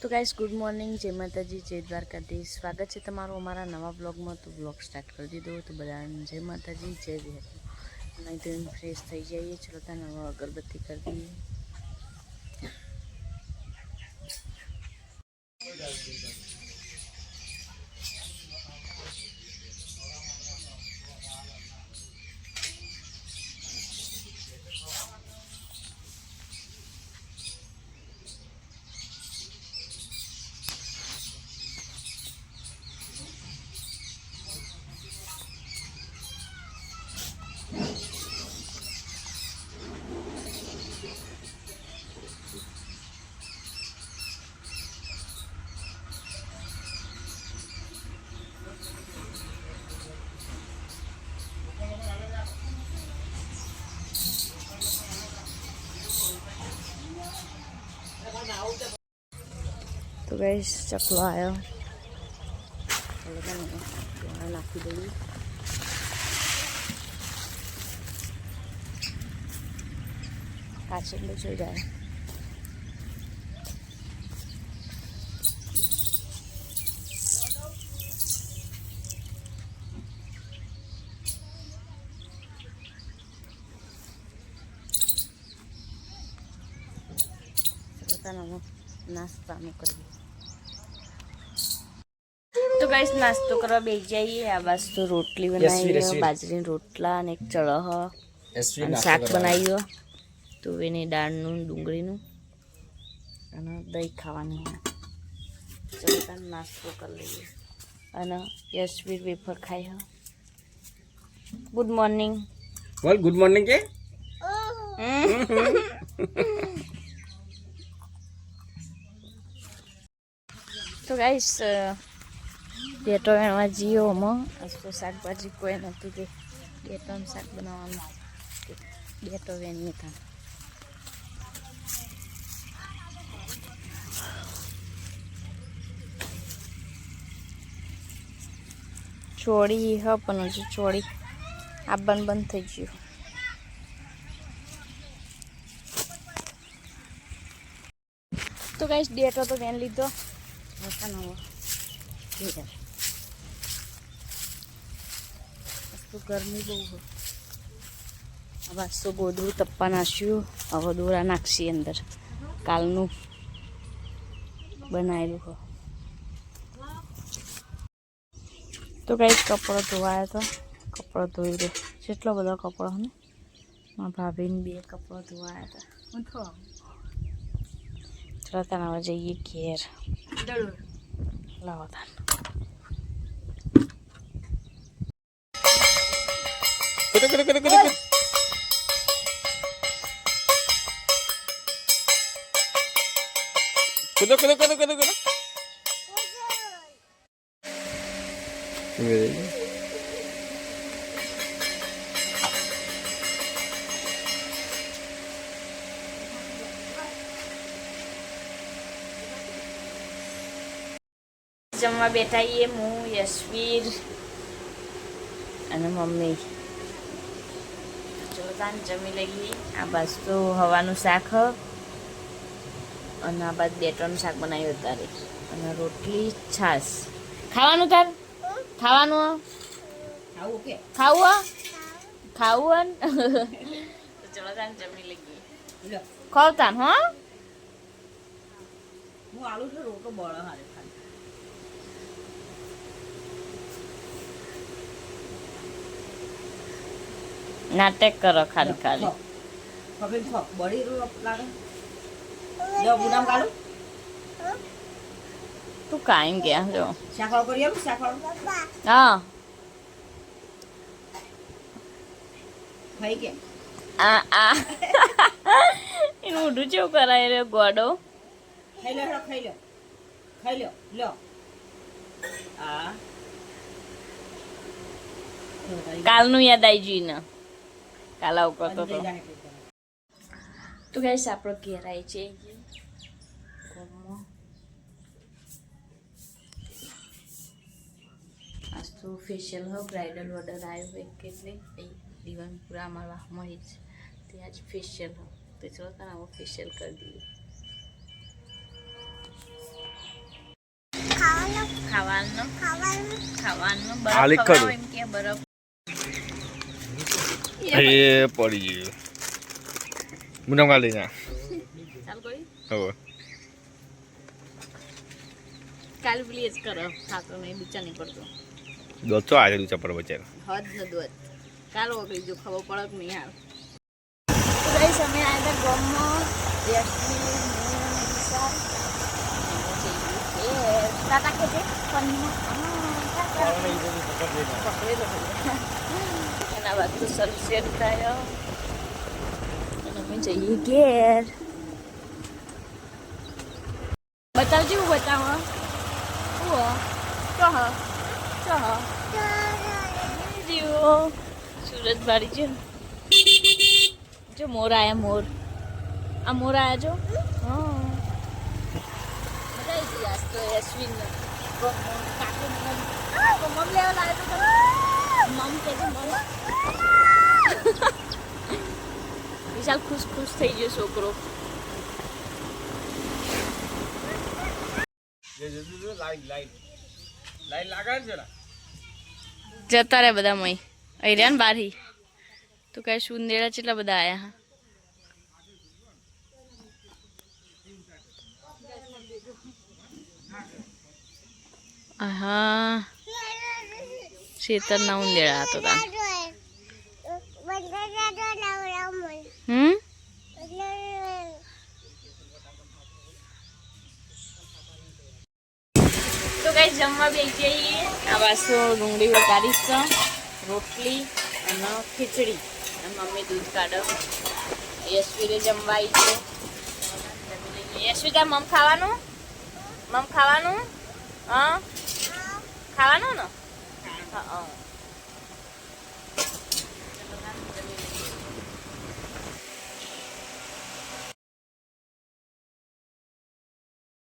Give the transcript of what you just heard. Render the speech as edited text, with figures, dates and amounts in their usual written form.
તો guys good morning, જય માતાજી, જય દ્વારકાધીશ. સ્વાગત છે તમારું અમારા નવા બ્લોગમાં. તો બ્લોગ સ્ટાર્ટ કરી દીધો. તો બધાને જય માતાજી, જય વિહત. નહીં તો ફ્રેશ થઈ જઈએ. ચલો ત્યાં નવા અગરબત્તી કરી દઈએ. તો ગાઈસ ચકલો આવ્યો. નાખી દઈએ. પાછળ બચો જાય. નાસ્તાનું કરીએ. તો ગાઈસ નાસ્તો કરવા બેસી જઈએ. આ બાજુ તો રોટલી બનાવી, બાજરીના રોટલા અને એક ચળહ અને શાક બનાવ્યું, તુવેરની દાળનું, ડુંગળીનું અને દહીં ખાવાનું. ચલો તમે નાસ્તો કરી લઈએ. અને યશવીર વેફર ખાઈ. ગુડ મોર્નિંગ બોલ. ગુડ મોર્નિંગ કે તો ગાઈસ ડેટો એમાં જીઓમાં તો શાકભાજી કોઈ નહોતું તે ડેટોનું શાક બનાવવાનું. ડેટો વેણીએ હતા. ચોળી હ પણ હજુ ચોળી આવવાનું બંધ થઈ ગયું. તો ગાઈસ ડેટો તો વેન લીધો. ગરમી બહુ હોય. હવે તો ગોદરું તપ્પા નાખ્યું. હવે દોરા નાખશી અંદર. કાલનું બનાવેલું હોય. તો કંઈક કપડો ધોવાયો હતો. કપડો ધોઈ દે. કેટલો બધો કપડો ને મારા ભાભીને 2 કપડો ધોવાયા હતા. ચલો તાન હવે જઈએ ઘેર. લાવો તાન. જમવા બેઠા છીએ હું, યશવીર અને મમ્મી. જોતાન જમી લઈએ. આ બાજુ તો હવાનું શાક અને આ બાજુ ડેટોનું શાક બનાવ્યું અત્યારે અને રોટલી છાશ. ખાવાનું તાર ખાવાનું ખાવું ખાવું ચલો તાન જમી લઈએ. ખાવ તાન હા. હું આલુ છે રોટલો બળો હારે ખાલી. નાટક કરો ખાલી ખાલી. તું કાંઈ ગયા જો હા આ એનું ઊંધું જેવું કરાય રે ગોડો. કાલનું યાદ આવી ગયું ને. કાલ આવું કરતો હતો. તો ગાઈસ આપણો ઘેર આવી છે. આજ તો ફેશિયલ હોય, બ્રાઇડલ ઓર્ડર આવ્યો હોય એટલે દીવાનપુરા અમારા મળી છે તે આજ ફેશિયલ હોય. તો ચલો તાર આવો ફેશિયલ કરી દઈએ. ખાવાનું આલી બરફ ખરું. ખવડાવો એમ કે બરફ એ પડી ગયું મુના ગાલી ના ચાલ કોઈ હવે કાલ પેલી જ કરો ખાતો નહીં બીચા નહીં પડતો દોતો આજે દુચા પર બચાર હદ ન દોત કાલ વગડી જો ખબર પડક નહીં હાલ તો ગાઈસ અમે આવ્યા હતા ગામમાં યશવી નિશાન ટાટા ખેતે એના બાદ તો સનસેટ થયો અને અમે જઈએ ઘેર બતાવજો હું બતાવો सूरज बाड़ी जो जो मोर आया मोर आ मोर आया जो हाँ मजा आई थी आज तो यशविन मम ले लाए तो मम कैसे मम विशाल खुश खुश થઈ ગયો છોકરો લાઈટ લાગે છે જતા રે બધા મય અહીં રહ્યા ને બારી તું કઈ સુંદેડા કેટલા બધા આયા હા શેતર ના ઉંદેડા હતો તા તો કઈ જમવા બેસી જઈએ આ બાજુ ડુંગળી વઘારીશ રોટલી અને ખીચડી અને મમ્મી દૂધ કાઢો યશવીરે જમવા આવી છે યશવી તાર મમ ખાવાનું હા ખાવાનું ને હા